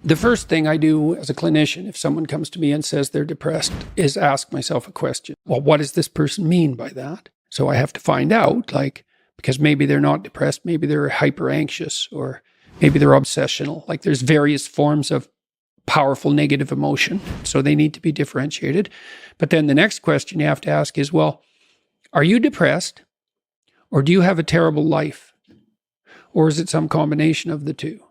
The first thing I do as a clinician, if someone comes to me and says they're depressed, is ask myself a question. Well, what does this person mean by that? So I have to find out, because maybe they're not depressed, maybe they're hyper anxious, or maybe they're obsessional. Like there's various forms of powerful negative emotion. So they need to be differentiated. But then the next question you have to ask is, well, are you depressed, or do you have a terrible life? Or is it some combination of the two?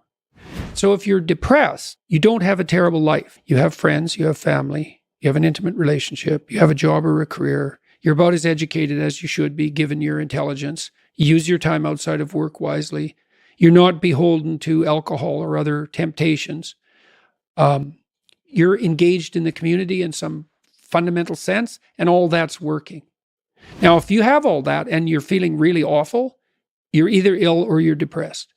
So if you're depressed, you don't have a terrible life. You have friends, you have family, you have an intimate relationship, you have a job or a career. You're about as educated as you should be given your intelligence. You use your time outside of work wisely. You're not beholden to alcohol or other temptations. You're engaged in the community in some fundamental sense, and all that's working. Now, if you have all that and you're feeling really awful, you're either ill or you're depressed.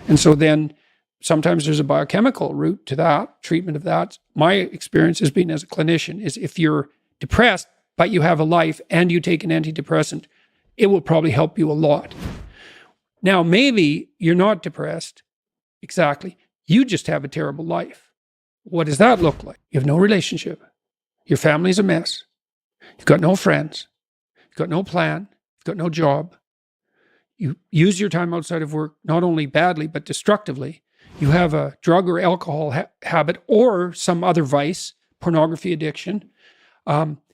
And so then sometimes there's a biochemical route to that, treatment of that. My experience has been as a clinician is if you're depressed, but you have a life and you take an antidepressant, it will probably help you a lot. Now, maybe you're not depressed. Exactly. You just have a terrible life. What does that look like? You have no relationship. Your family's a mess. You've got no friends. You've got no plan. You've got no job. You use your time outside of work, not only badly, but destructively. You have a drug or alcohol habit or some other vice, pornography addiction.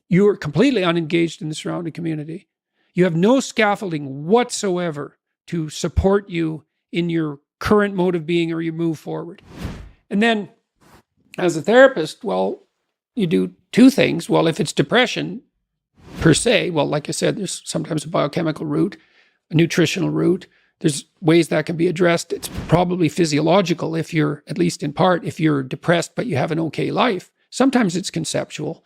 You are completely unengaged in the surrounding community. You have no scaffolding whatsoever to support you in your current mode of being or you move forward. And then as a therapist, well, you do two things. Well, if it's depression per se, well, like I said, there's sometimes a biochemical route, a nutritional route. There's ways that can be addressed. It's probably physiological if you're, at least in part, if you're depressed but you have an okay life. Sometimes it's conceptual.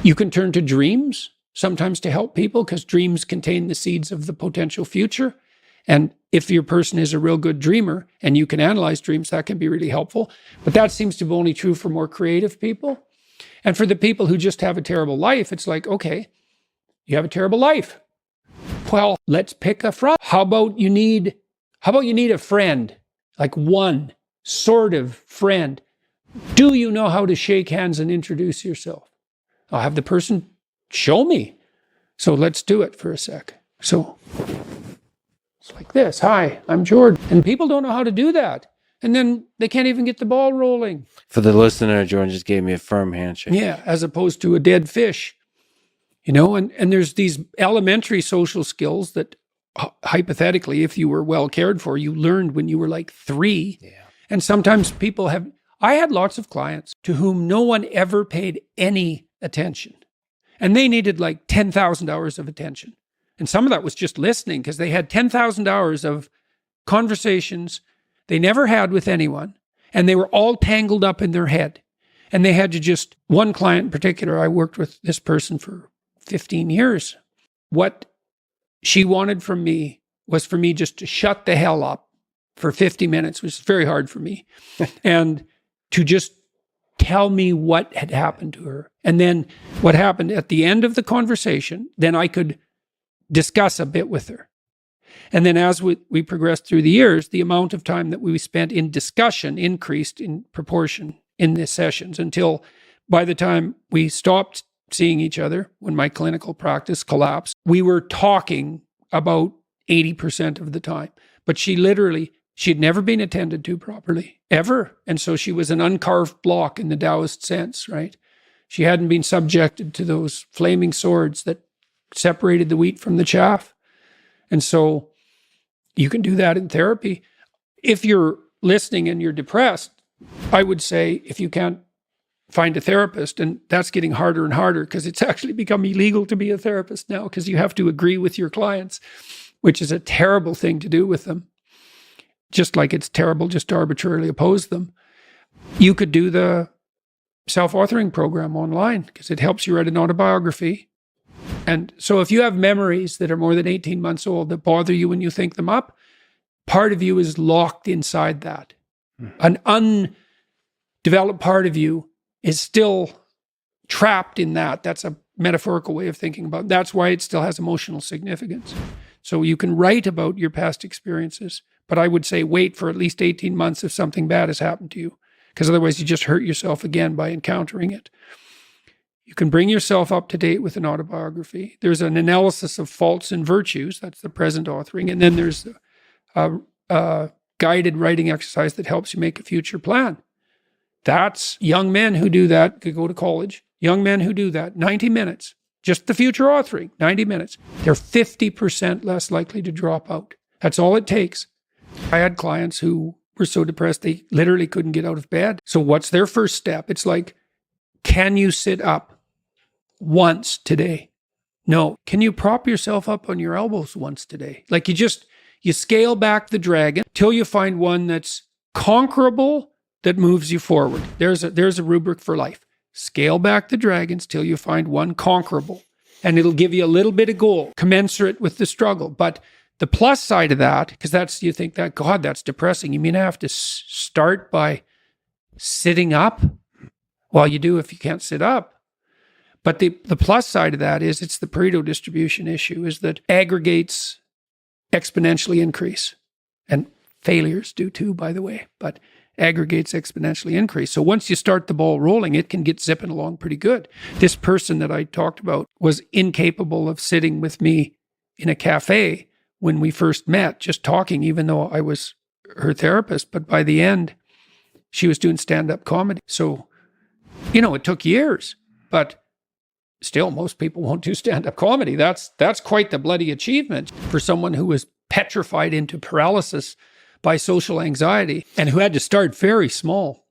You can turn to dreams sometimes to help people because dreams contain the seeds of the potential future. And if your person is a real good dreamer and you can analyze dreams, that can be really helpful. But that seems to be only true for more creative people. And for the people who just have a terrible life, it's like, okay, you have a terrible life. Well, let's pick a front. How about you need a friend, like one sort of friend? Do you know how to shake hands and introduce yourself? I'll have the person show me. So let's do it for a sec. So it's like this. Hi, I'm Jordan. And people don't know how to do that. And then they can't even get the ball rolling. For the listener, Jordan just gave me a firm handshake. Yeah, as opposed to a dead fish. You know, and there's these elementary social skills that hypothetically, if you were well cared for, you learned when you were like 3. Yeah. And sometimes people have, I had lots of clients to whom no one ever paid any attention. And they needed like 10,000 hours of attention. And some of that was just listening because they had 10,000 hours of conversations they never had with anyone. And they were all tangled up in their head. And they had to just, one client in particular, I worked with this person for 15 years. What she wanted from me was for me just to shut the hell up for 50 minutes, which is very hard for me, and to just tell me what had happened to her. And then what happened at the end of the conversation, then I could discuss a bit with her. And then as we progressed through the years, the amount of time that we spent in discussion increased in proportion in the sessions until by the time we stopped seeing each other, when my clinical practice collapsed, we were talking about 80% of the time. But she had never been attended to properly, ever. And so she was an uncarved block in the Taoist sense, right? She hadn't been subjected to those flaming swords that separated the wheat from the chaff. And so you can do that in therapy. If you're listening and you're depressed, I would say if you can't find a therapist, and that's getting harder and harder because it's actually become illegal to be a therapist now because you have to agree with your clients, which is a terrible thing to do with them. Just like it's terrible just to arbitrarily oppose them. You could do the self-authoring program online because it helps you write an autobiography. And so if you have memories that are more than 18 months old that bother you when you think them up, part of you is locked inside that. An undeveloped part of you is still trapped in that. That's a metaphorical way of thinking about it. That's why it still has emotional significance. So you can write about your past experiences, but I would say wait for at least 18 months if something bad has happened to you. because otherwise you just hurt yourself again by encountering it. You can bring yourself up to date with an autobiography. There's an analysis of faults and virtues. That's the present authoring. And then there's a guided writing exercise that helps you make a future plan. That's young men who do that, could go to college. Young men who do that, 90 minutes, just the future authoring, 90 minutes. They're 50% less likely to drop out. That's all it takes. I had clients who were so depressed they literally couldn't get out of bed. So what's their first step? It's like, can you sit up once today? No. Can you prop yourself up on your elbows once today? Like you scale back the dragon till you find one that's conquerable, that moves you forward. There's a rubric for life. Scale back the dragons till you find one conquerable. And it'll give you a little bit of goal, commensurate with the struggle. But the plus side of that, because you think that, God, that's depressing. You mean I have to start by sitting up? Well, you do if you can't sit up. But the plus side of that is it's the Pareto distribution issue, is that aggregates exponentially increase. And failures do too, by the way. But aggregates exponentially increase. So once you start the ball rolling, it can get zipping along pretty good. This person that I talked about was incapable of sitting with me in a cafe when we first met, just talking, even though I was her therapist. But by the end, she was doing stand-up comedy. So, it took years, but still most people won't do stand-up comedy. That's quite the bloody achievement for someone who was petrified into paralysis by social anxiety and who had to start very small.